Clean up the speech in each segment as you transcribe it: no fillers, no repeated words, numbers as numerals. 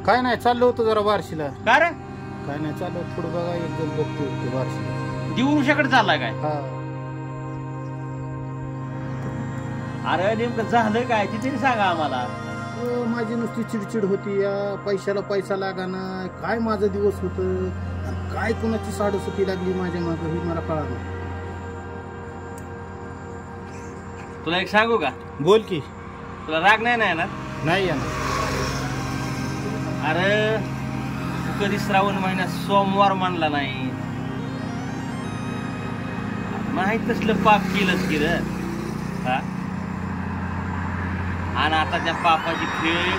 काय नाही, चाललो होतो जरा बार्शीला. का रे? काय नाही, चाललो थोडं बघा, एक जण बघतो ते बार्शीला. दिवरुषाकडे चाललाय काय? हा. अरे नेमकं झालं काय ते तरी सांगा आम्हाला. माझी नुसती चिडचिड होती, या पैशाला पैसा लागाना, काय माझा दिवस होत, काय कोणाची साडसुटी लागली माझ्या माग, ही मला कळालं. तुला एक सांगू का? बोल की. तुला राग नाही ना येणार? नाही येणार. अरे तू कधी श्रावण महिन्यात सोमवार मानला नाही, माहित तसलं पाप केलंच की रे. हा, आणि आता त्या पापाची खेळ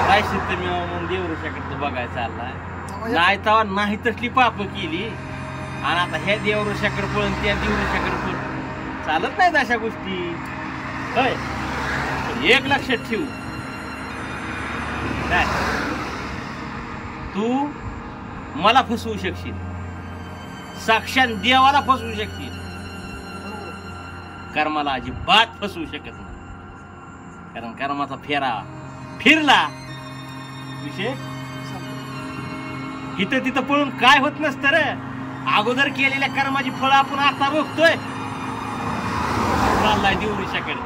काय सिद्ध मिळावं म्हणून देवऋषाकडे बघायला चाललाय. नाही तेव्हा नाही तसली पाप केली, आणि आता ह्या देवऋषाकडे पळून त्या देवऋषाकडे पळून चालत नाहीत अशा गोष्टी. होय, एक लक्षात ठेवू काय, तू मला फसवू शकशील, साक्षात देवाला फसवू शकशील, कर्माला अजिबात फसवू शकत नाही. कारण कर्माचा फेरा फिरला विषय इथं तिथं पळून काय होत नसतं रे. अगोदर केलेल्या कर्माची फळं आपण आता बघतोय. चाललाय देवऋषाकडे.